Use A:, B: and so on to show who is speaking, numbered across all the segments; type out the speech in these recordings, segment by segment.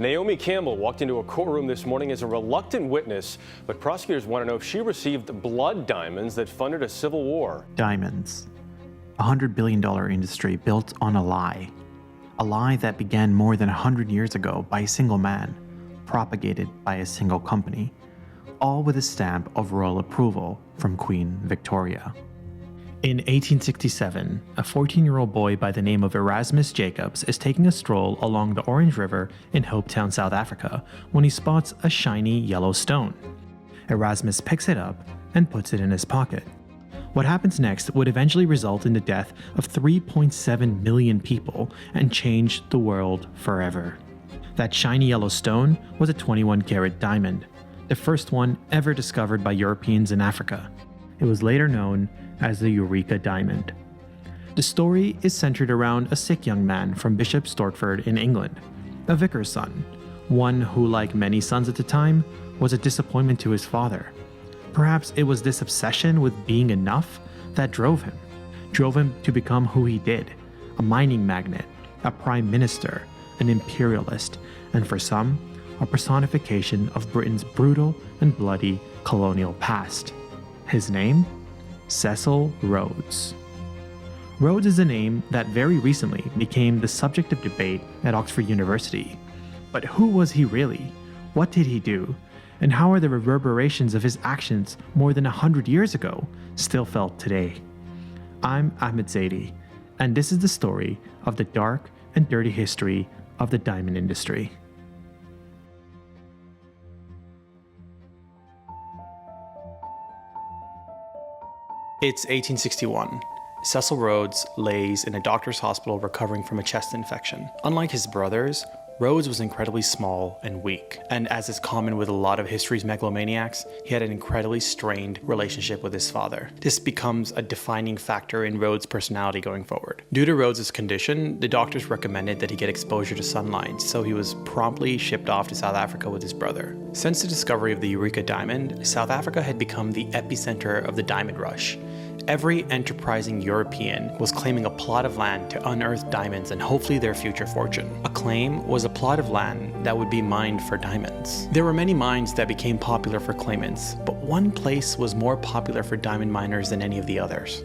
A: Naomi Campbell walked into a courtroom this morning as a reluctant witness, but prosecutors want to know if she received blood diamonds that funded a civil war.
B: Diamonds. A $100 billion industry built on a lie. A lie that began more than 100 years ago by a single man, propagated by a single company, all with a stamp of royal approval from Queen Victoria. In 1867, a 14-year-old boy by the name of Erasmus Jacobs is taking a stroll along the Orange River in Hopetown, South Africa, when he spots a shiny yellow stone. Erasmus picks it up and puts it in his pocket. What happens next would eventually result in the death of 3.7 million people and change the world forever. That shiny yellow stone was a 21-carat diamond, the first one ever discovered by Europeans in Africa. It was later known as the Eureka Diamond. The story is centered around a sick young man from Bishop Stortford in England, a vicar's son, one who, like many sons at the time, was a disappointment to his father. Perhaps it was this obsession with being enough that drove him to become who he did, a mining magnate, a prime minister, an imperialist, and for some, a personification of Britain's brutal and bloody colonial past. His name? Cecil Rhodes. Rhodes is a name that very recently became the subject of debate at Oxford University. But who was he really? What did he do? And how are the reverberations of his actions more than 100 years ago still felt today? I'm Ahmed Zaidi, and this is the story of the dark and dirty history of the diamond industry.
C: It's 1861. Cecil Rhodes lays in a doctor's hospital recovering from a chest infection. Unlike his brothers, Rhodes was incredibly small and weak, and as is common with a lot of history's megalomaniacs, he had an incredibly strained relationship with his father. This becomes a defining factor in Rhodes' personality going forward. Due to Rhodes' condition, the doctors recommended that he get exposure to sunlight, so he was promptly shipped off to South Africa with his brother. Since the discovery of the Eureka Diamond, South Africa had become the epicenter of the diamond rush. Every enterprising European was claiming a plot of land to unearth diamonds and hopefully their future fortune. A claim was a plot of land that would be mined for diamonds. There were many mines that became popular for claimants, but one place was more popular for diamond miners than any of the others.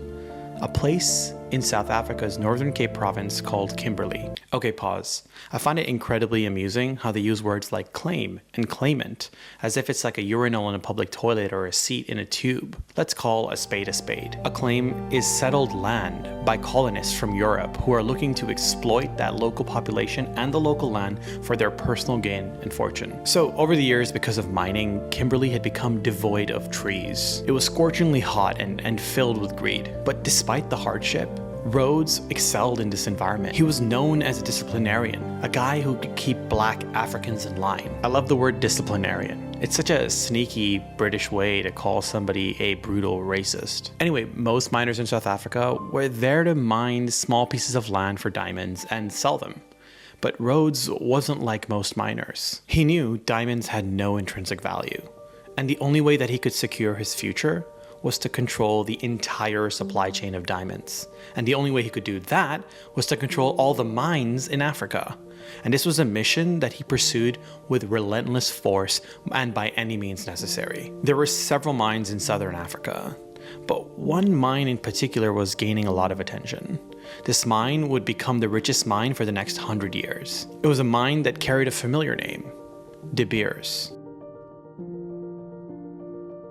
C: A place in South Africa's Northern Cape province called Kimberley. Okay, pause. I find it incredibly amusing how they use words like claim and claimant as if it's like a urinal in a public toilet or a seat in a tube. Let's call a spade a spade. A claim is settled land by colonists from Europe who are looking to exploit that local population and the local land for their personal gain and fortune. So over the years, because of mining, Kimberley had become devoid of trees. It was scorchingly hot and filled with greed. But despite the hardship, Rhodes excelled in this environment. He was known as a disciplinarian, a guy who could keep black Africans in line. I love the word disciplinarian. It's such a sneaky British way to call somebody a brutal racist. Anyway, most miners in South Africa were there to mine small pieces of land for diamonds and sell them. But Rhodes wasn't like most miners. He knew diamonds had no intrinsic value, and the only way that he could secure his future was to control the entire supply chain of diamonds. And the only way he could do that was to control all the mines in Africa. And this was a mission that he pursued with relentless force and by any means necessary. There were several mines in southern Africa, but one mine in particular was gaining a lot of attention. This mine would become the richest mine for the next 100 years. It was a mine that carried a familiar name, De Beers.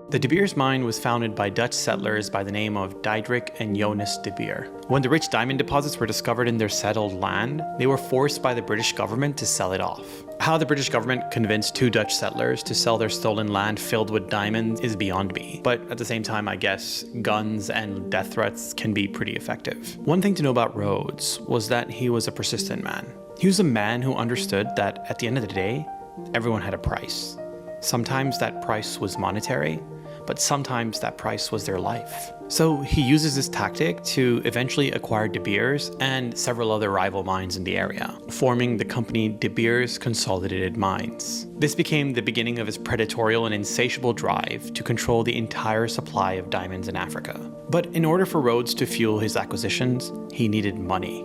C: The De Beers mine was founded by Dutch settlers by the name of Diederik and Jonas de Beer. When the rich diamond deposits were discovered in their settled land, they were forced by the British government to sell it off. How the British government convinced two Dutch settlers to sell their stolen land filled with diamonds is beyond me. But at the same time, I guess guns and death threats can be pretty effective. One thing to know about Rhodes was that he was a persistent man. He was a man who understood that at the end of the day, everyone had a price. Sometimes that price was monetary, but sometimes that price was their life. So he uses this tactic to eventually acquire De Beers and several other rival mines in the area, forming the company De Beers Consolidated Mines. This became the beginning of his predatory and insatiable drive to control the entire supply of diamonds in Africa. But in order for Rhodes to fuel his acquisitions, he needed money.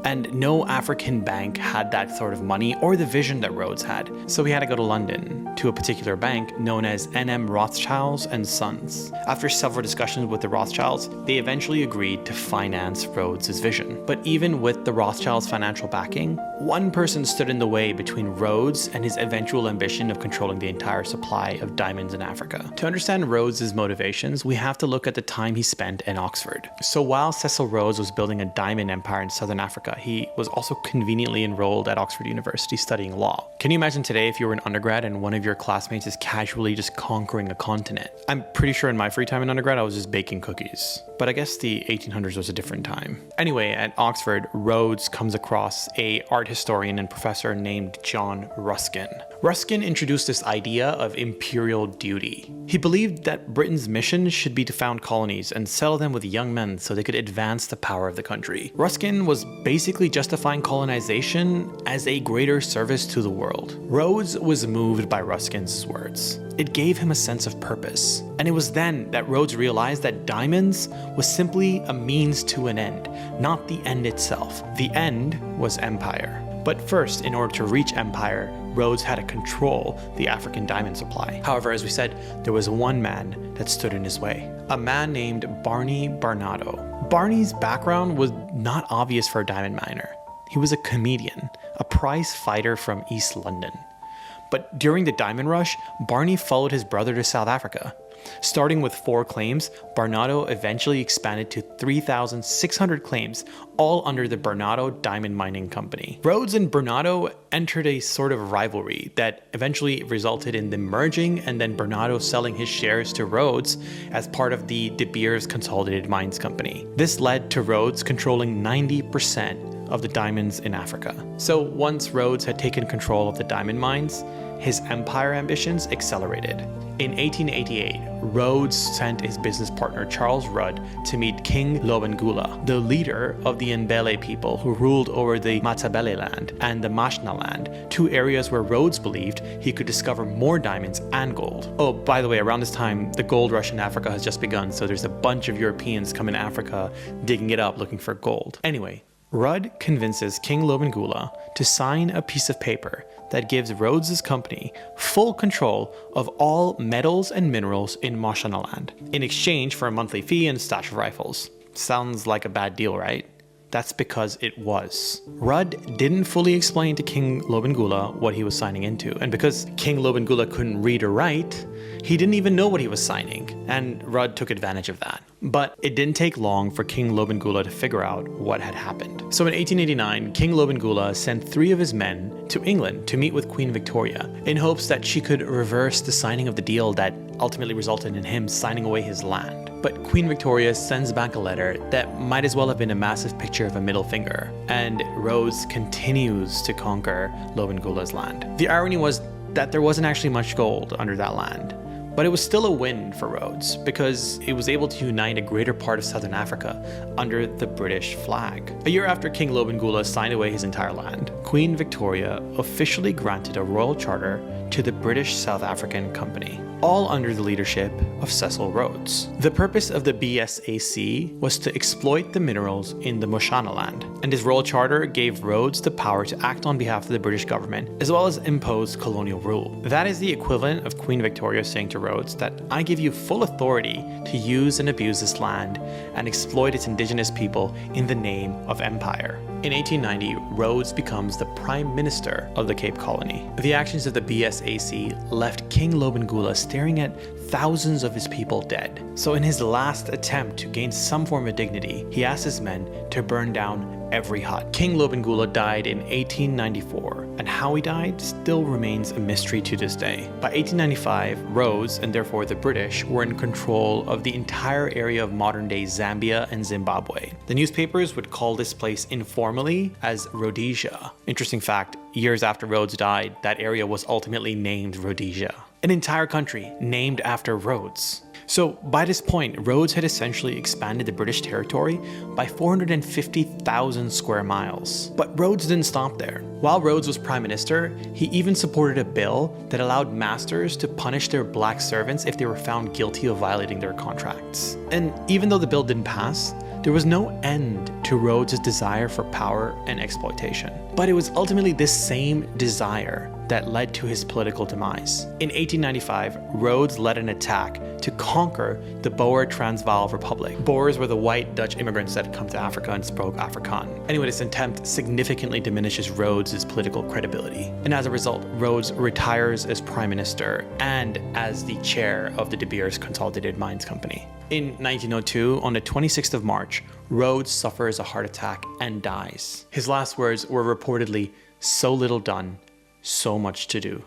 C: And no African bank had that sort of money or the vision that Rhodes had. So he had to go to London, to a particular bank known as N.M. Rothschilds and Sons. After several discussions with the Rothschilds, they eventually agreed to finance Rhodes' vision. But even with the Rothschilds' financial backing, one person stood in the way between Rhodes and his eventual ambition of controlling the entire supply of diamonds in Africa. To understand Rhodes' motivations, we have to look at the time he spent in Oxford. So while Cecil Rhodes was building a diamond empire in southern Africa, he was also conveniently enrolled at Oxford University studying law. Can you imagine today if you were an undergrad and one of your classmates is casually just conquering a continent? I'm pretty sure in my free time in undergrad, I was just baking cookies. But I guess the 1800s was a different time. Anyway, at Oxford, Rhodes comes across an art historian and professor named John Ruskin. Ruskin introduced this idea of imperial duty. He believed that Britain's mission should be to found colonies and settle them with young men so they could advance the power of the country. Ruskin was basically justifying colonization as a greater service to the world. Rhodes was moved by Ruskin's words. It gave him a sense of purpose. And it was then that Rhodes realized that diamonds was simply a means to an end, not the end itself. The end was empire. But first, in order to reach empire, Rhodes had to control the African diamond supply. However, as we said, there was one man that stood in his way, a man named Barney Barnado. Barney's background was not obvious for a diamond miner. He was a comedian, a prize fighter from East London. But during the diamond rush, Barney followed his brother to South Africa. Starting with 4 claims, Barnado eventually expanded to 3,600 claims, all under the Barnado Diamond Mining Company. Rhodes and Barnado entered a sort of rivalry that eventually resulted in them merging and then Barnado selling his shares to Rhodes as part of the De Beers Consolidated Mines Company. This led to Rhodes controlling 90% of the diamonds in Africa. So once Rhodes had taken control of the diamond mines, his empire ambitions accelerated. In 1888, Rhodes sent his business partner Charles Rudd to meet King Lobengula, the leader of the Mbele people who ruled over the Matabele land and the Mashna land, 2 areas where Rhodes believed he could discover more diamonds and gold. Oh, by the way, around this time, the gold rush in Africa has just begun, so there's a bunch of Europeans coming to Africa digging it up looking for gold. Anyway, Rudd convinces King Lobengula to sign a piece of paper that gives Rhodes' company full control of all metals and minerals in Mashonaland in exchange for a monthly fee and a stash of rifles. Sounds like a bad deal, right? That's because it was. Rudd didn't fully explain to King Lobengula what he was signing into, and because King Lobengula couldn't read or write, he didn't even know what he was signing, and Rudd took advantage of that. But it didn't take long for King Lobengula to figure out what had happened. So in 1889, King Lobengula sent 3 of his men to England to meet with Queen Victoria in hopes that she could reverse the signing of the deal that ultimately resulted in him signing away his land. But Queen Victoria sends back a letter that might as well have been a massive picture of a middle finger, and Rhodes continues to conquer Lobengula's land. The irony was that there wasn't actually much gold under that land. But it was still a win for Rhodes because it was able to unite a greater part of southern Africa under the British flag. A year after King Lobengula signed away his entire land, Queen Victoria officially granted a royal charter to the British South African Company, all under the leadership of Cecil Rhodes. The purpose of the BSAC was to exploit the minerals in the Mashonaland, and his royal charter gave Rhodes the power to act on behalf of the British government, as well as impose colonial rule. That is the equivalent of Queen Victoria saying to Rhodes that I give you full authority to use and abuse this land and exploit its indigenous people in the name of empire. In 1890, Rhodes becomes the Prime Minister of the Cape Colony. The actions of the BSAC left King Lobengula staring at thousands of his people dead. So in his last attempt to gain some form of dignity, he asked his men to burn down every hut. King Lobengula died in 1894, and how he died still remains a mystery to this day. By 1895, Rhodes, and therefore the British, were in control of the entire area of modern-day Zambia and Zimbabwe. The newspapers would call this place informally as Rhodesia. Interesting fact, years after Rhodes died, that area was ultimately named Rhodesia. An entire country named after Rhodes. So by this point, Rhodes had essentially expanded the British territory by 450,000 square miles. But Rhodes didn't stop there. While Rhodes was Prime Minister, he even supported a bill that allowed masters to punish their black servants if they were found guilty of violating their contracts. And even though the bill didn't pass, There was no end to Rhodes' desire for power and exploitation. But it was ultimately this same desire that led to his political demise. In 1895, Rhodes led an attack to conquer the Boer Transvaal Republic. Boers were the white Dutch immigrants that had come to Africa and spoke Afrikaans. Anyway, this attempt significantly diminishes Rhodes' political credibility. And as a result, Rhodes retires as prime minister and as the chair of the De Beers Consolidated Mines Company. In 1902, on the 26th of March, Rhodes suffers a heart attack and dies. His last words were reportedly, "So little done, so much to do."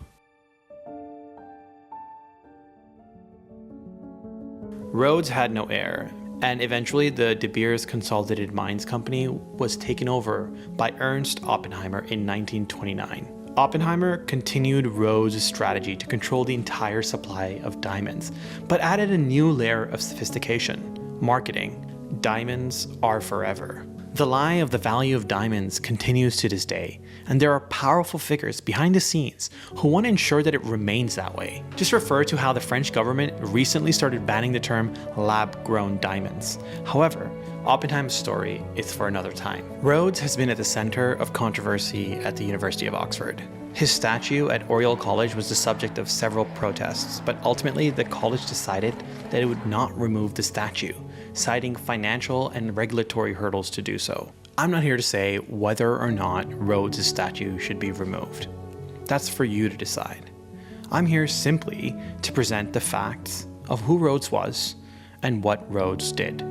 C: Rhodes had no heir, and eventually the De Beers Consolidated Mines Company was taken over by Ernst Oppenheimer in 1929. Oppenheimer continued Rhodes' strategy to control the entire supply of diamonds, but added a new layer of sophistication: marketing. Diamonds are forever. The lie of the value of diamonds continues to this day, and there are powerful figures behind the scenes who want to ensure that it remains that way. Just refer to how the French government recently started banning the term lab-grown diamonds. However, Oppenheimer's story is for another time. Rhodes has been at the center of controversy at the University of Oxford. His statue at Oriel College was the subject of several protests, but ultimately the college decided that it would not remove the statue, citing financial and regulatory hurdles to do so. I'm not here to say whether or not Rhodes' statue should be removed. That's for you to decide. I'm here simply to present the facts of who Rhodes was and what Rhodes did.